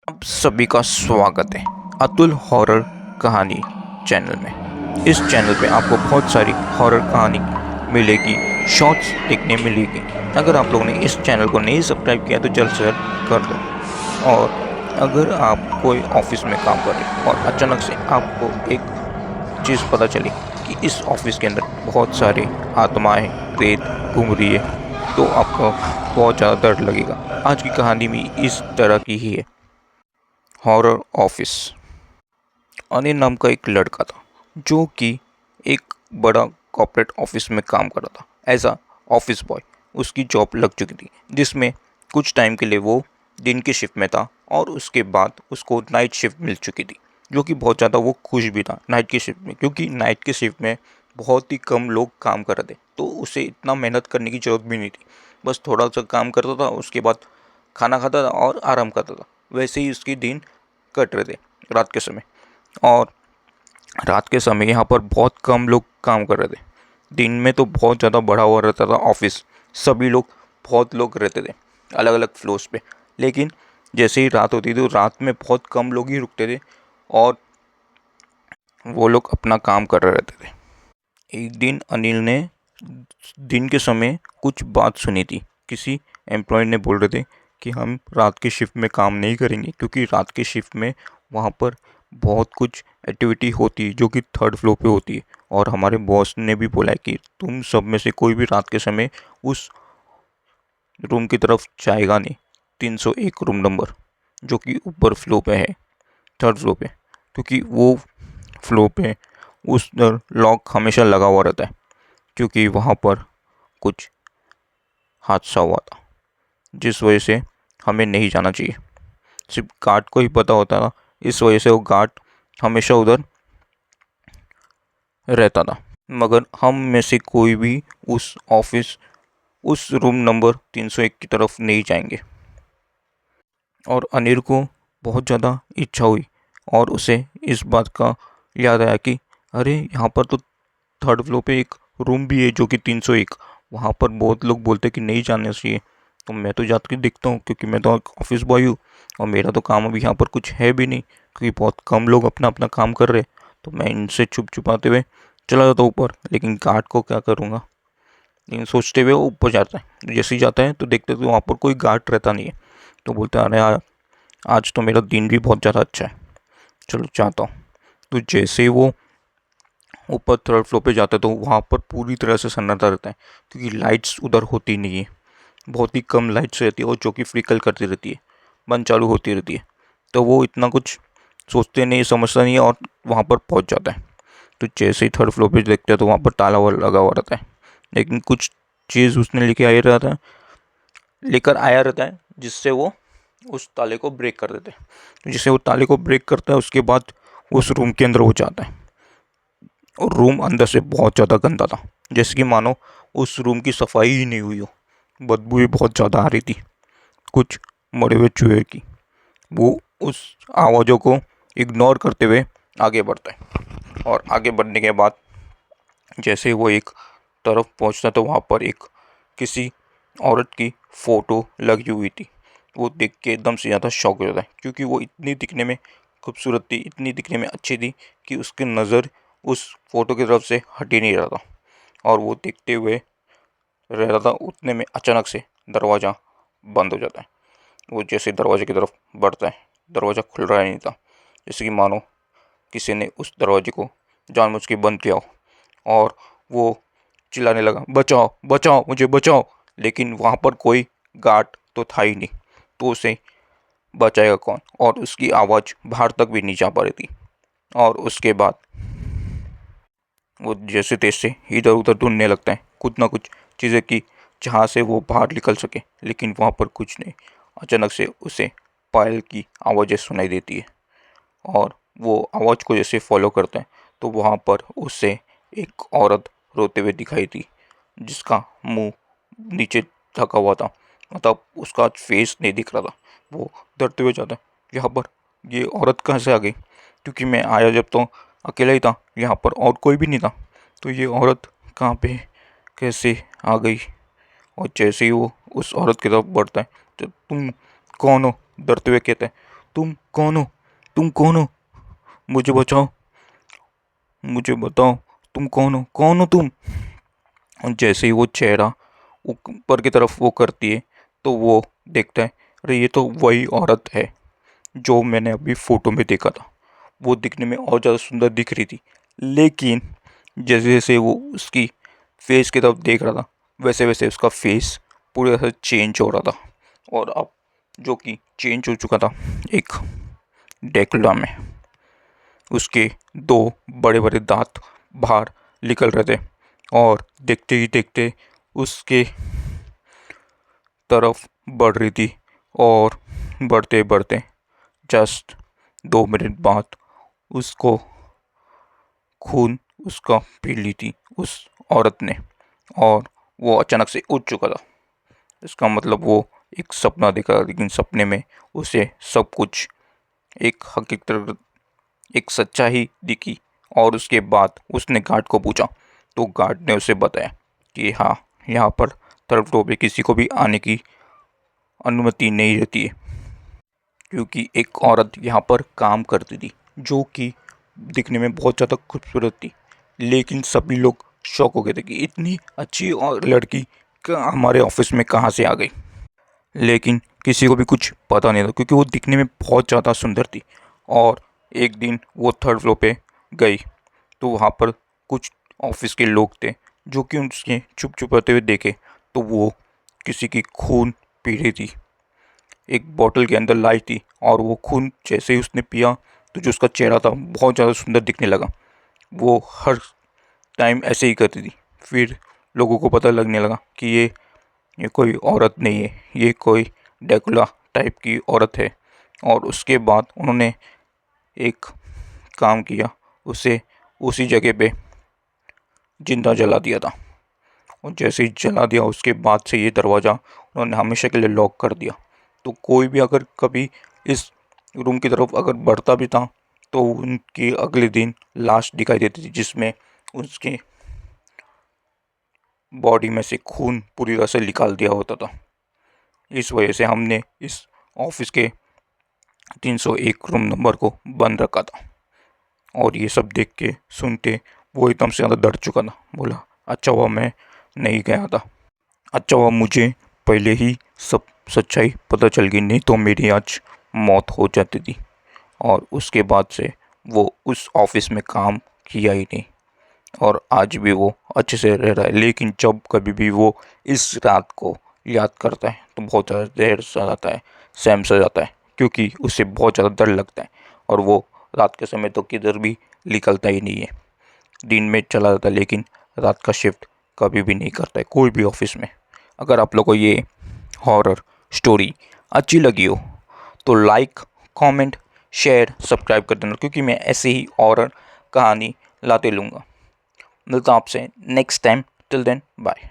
आप सभी का स्वागत है अतुल हॉरर कहानी चैनल में। इस चैनल पे आपको बहुत सारी हॉरर कहानी मिलेगी, शॉर्ट्स देखने मिलेगी। अगर आप लोगों ने इस चैनल को नहीं सब्सक्राइब किया तो जल्द से जल्द कर दो। और अगर आप कोई ऑफिस में काम कर रहे हो और अचानक से आपको एक चीज़ पता चली कि इस ऑफिस के अंदर बहुत सारी आत्माएं, प्रेत घूम रही है, तो आपको बहुत ज़्यादा डर लगेगा। आज की कहानी भी इस तरह की ही है। Horror office. अनिल नाम का एक लड़का था जो कि एक बड़ा कॉर्पोरेट ऑफिस में काम कर रहा था एज अ ऑफिस बॉय। उसकी जॉब लग चुकी थी जिसमें कुछ टाइम के लिए वो दिन की शिफ्ट में था और उसके बाद उसको नाइट शिफ्ट मिल चुकी थी, जो कि बहुत ज़्यादा वो खुश भी था नाइट की शिफ्ट में, क्योंकि नाइट की शिफ्ट में बहुत ही कम लोग काम कर रहे थे, तो उसे इतना मेहनत करने की ज़रूरत भी नहीं थी। बस थोड़ा सा काम करता था, उसके बाद खाना खाता था और आराम करता था। वैसे ही उसके दिन कट रहे थे रात के समय। और रात के समय यहाँ पर बहुत कम लोग काम कर रहे थे। दिन में तो बहुत ज़्यादा बड़ा हुआ रहता था ऑफिस, सभी लोग, बहुत लोग रहते थे अलग अलग फ्लोर्स पे। लेकिन जैसे ही रात होती थी तो रात में बहुत कम लोग ही रुकते थे और वो लोग अपना काम कर रहे रहते थे। एक दिन अनिल ने दिन के समय कुछ बात सुनी थी। किसी एम्प्लॉय ने बोल रहे थे कि हम रात की शिफ्ट में काम नहीं करेंगे, क्योंकि रात की शिफ्ट में वहाँ पर बहुत कुछ एक्टिविटी होती है जो कि थर्ड फ्लोर पे होती है। और हमारे बॉस ने भी बोला है कि तुम सब में से कोई भी रात के समय उस रूम की तरफ जाएगा नहीं, 301 रूम नंबर, जो कि ऊपर फ्लोर पे है, थर्ड फ्लोर पे, क्योंकि वो फ्लोर पे उस लॉक हमेशा लगा हुआ रहता है, क्योंकि वहाँ पर कुछ हादसा हुआ था जिस वजह से हमें नहीं जाना चाहिए। सिर्फ गार्ड को ही पता होता था, इस वजह से वो गार्ड हमेशा उधर रहता था। मगर हम में से कोई भी उस रूम नंबर 301 की तरफ नहीं जाएंगे। और अनिल को बहुत ज़्यादा इच्छा हुई और उसे इस बात का याद आया कि अरे यहाँ पर तो थर्ड फ्लोर पे एक रूम भी है जो कि 301, वहाँ पर बहुत लोग बोलते कि नहीं जाने चाहिए, तो मैं तो जाकर देखता हूँ, क्योंकि मैं तो ऑफिस बॉय हूँ और मेरा तो काम अभी यहाँ पर कुछ है भी नहीं, क्योंकि बहुत कम लोग अपना अपना काम कर रहे। तो मैं इनसे छुप छुपाते हुए चला जाता हूँ ऊपर, लेकिन गार्ड को क्या करूँगा, लेकिन सोचते हुए वो ऊपर जाता है। जैसे ही जाता है तो देखते तो वहाँ पर कोई गार्ड रहता नहीं है। तो बोलते हैं अरे यार, आज तो मेरा दिन भी बहुत ज़्यादा अच्छा है, चलो जाता हूँ। तो जैसे ही वो ऊपर थर्ड फ्लोर पे जाता है तो वहाँ पर पूरी तरह से सन्नाटा रहता है, क्योंकि लाइट्स उधर होती नहीं है, बहुत ही कम लाइट्स रहती है और जो कि फ्लिकर करती रहती है, बंद चालू होती रहती है। तो वो इतना कुछ सोचते नहीं, समझता नहीं है और वहाँ पर पहुँच जाता है। तो जैसे ही थर्ड फ्लोर पे देखते हैं तो वहाँ पर ताला वाला लगा हुआ रहता है, लेकिन कुछ चीज़ उसने लेकर आया रहता है जिससे वो उस ताले को ब्रेक कर देते हैं। तो जिससे वो ताले को ब्रेक करता है उसके बाद उस रूम के अंदर हो जाता है। और रूम अंदर से बहुत ज़्यादा गंदा था, जैसे कि मानो उस रूम की सफाई ही नहीं हुई हो। बदबू भी बहुत ज़्यादा आ रही थी, कुछ मरे हुए चूहे की। वो उस आवाज़ों को इग्नोर करते हुए आगे बढ़ता है और आगे बढ़ने के बाद जैसे ही वो एक तरफ पहुंचता तो वहाँ पर एक किसी औरत की फ़ोटो लगी हुई थी। वो देख के एकदम से ज़्यादा शॉक हो जाता है, क्योंकि वो इतनी दिखने में खूबसूरत थी, इतनी दिखने में अच्छी थी कि उसकी नज़र उस फ़ोटो की तरफ से हट ही नहीं रहा था। और वो देखते हुए रह रहा था, उतने में अचानक से दरवाज़ा बंद हो जाता है। वो जैसे दरवाजे की तरफ बढ़ता है, दरवाज़ा खुल रहा ही नहीं था, जैसे कि मानो किसी ने उस दरवाजे को जानबूझ के बंद किया हो। और वो चिल्लाने लगा, बचाओ बचाओ मुझे बचाओ। लेकिन वहाँ पर कोई गार्ड तो था ही नहीं, तो उसे बचाएगा कौन, और उसकी आवाज़ बाहर तक भी नहीं जा पा रही थी। और उसके बाद वो जैसे तैसे इधर उधर ढूंढने लगता है कुछ ना कुछ चीज़ें की जहाँ से वो बाहर निकल सके, लेकिन वहाँ पर कुछ नहीं। अचानक से उसे पायल की आवाज़ें सुनाई देती है और वो आवाज़ को जैसे फॉलो करते हैं तो वहाँ पर उसे एक औरत रोते हुए दिखाई दी, जिसका मुंह नीचे ढका हुआ था, मतलब उसका फेस नहीं दिख रहा था। वो डरते हुए जाता है, यहाँ पर ये औरत कहाँ से आ गई, क्योंकि मैं आया जब तो अकेला ही था, यहाँ पर और कोई भी नहीं था, तो ये औरत कहाँ पे कैसे आ गई। और जैसे ही वो उस औरत की तरफ बढ़ता है तो तुम कौन हो, डरते हुए कहते हैं, तुम कौन हो? तुम कौन हो? मुझे बचाओ, मुझे बताओ, तुम कौन हो? कौन हो तुम? और जैसे ही वो चेहरा ऊपर की तरफ वो करती है तो वो देखता है, अरे ये तो वही औरत है जो मैंने अभी फ़ोटो में देखा था। वो दिखने में और ज़्यादा सुंदर दिख रही थी, लेकिन जैसे जैसे वो उसकी फेस की तरफ देख रहा था वैसे वैसे उसका फेस पूरी तरह से चेंज हो रहा था। और अब जो कि चेंज हो चुका था एक ड्रैकुला में। उसके दो बड़े बड़े दांत बाहर निकल रहे थे और देखते ही देखते उसके तरफ बढ़ रही थी। और बढ़ते बढ़ते जस्ट 2 मिनट बाद उसको खून उसका पी ली थी उस औरत ने, और वो अचानक से उठ चुका था। इसका मतलब वो एक सपना देखा, लेकिन सपने में उसे सब कुछ एक हकीकत, एक सच्चाई दिखी। और उसके बाद उसने गार्ड को पूछा तो गार्ड ने उसे बताया कि हाँ, यहाँ पर थर्ड फ्लोर पे किसी को भी आने की अनुमति नहीं रहती है, क्योंकि एक औरत यहाँ पर काम करती थी जो कि दिखने में बहुत ज़्यादा खूबसूरत थी। लेकिन सभी लोग शॉक हो गए थे कि इतनी अच्छी और लड़की हमारे ऑफिस में कहाँ से आ गई। लेकिन किसी को भी कुछ पता नहीं था, क्योंकि वो दिखने में बहुत ज़्यादा सुंदर थी। और एक दिन वो थर्ड फ्लोर पे गई तो वहाँ पर कुछ ऑफिस के लोग थे जो कि उसके चुप चुपाते हुए देखे तो वो किसी की खून पी रही थी, एक बोतल के अंदर लाई थी। और वो खून जैसे ही उसने पिया तो जो उसका चेहरा था बहुत ज़्यादा सुंदर दिखने लगा। वो हर टाइम ऐसे ही करती थी। फिर लोगों को पता लगने लगा कि ये कोई औरत नहीं है, ये कोई ड्रैकुला टाइप की औरत है। और उसके बाद उन्होंने एक काम किया, उसे उसी जगह पे जिंदा जला दिया था। और जैसे ही जला दिया उसके बाद से ये दरवाज़ा उन्होंने हमेशा के लिए लॉक कर दिया। तो कोई भी अगर कभी इस रूम की तरफ अगर बढ़ता भी था तो उनकी अगले दिन लाश दिखाई देती थी, जिसमें उसके बॉडी में से खून पूरी तरह से निकाल दिया होता था। इस वजह से हमने इस ऑफिस के 301 रूम नंबर को बंद रखा था। और ये सब देख के सुनते वो एकदम से ज़्यादा डर चुका था। बोला, अच्छा हुआ मैं नहीं गया था, अच्छा हुआ मुझे पहले ही सब सच्चाई पता चल गई, नहीं तो मेरी आज मौत हो जाती थी। और उसके बाद से वो उस ऑफिस में काम किया ही नहीं, और आज भी वो अच्छे से रह रहा है। लेकिन जब कभी भी वो इस रात को याद करता है तो बहुत ज़्यादा जहर सा आता है, सहम सा जाता है, क्योंकि उसे बहुत ज़्यादा डर लगता है। और वो रात के समय तो किधर भी निकलता ही नहीं है, दिन में चला जाता है, लेकिन रात का शिफ्ट कभी भी नहीं करता है कोई भी ऑफिस में। अगर आप लोग को ये हॉरर स्टोरी अच्छी लगी हो तो लाइक, कमेंट, शेयर, सब्सक्राइब कर देना, क्योंकि मैं ऐसे ही हॉरर कहानी लाते लूँगा। मिलता हूँ आपसे next time. Till then bye.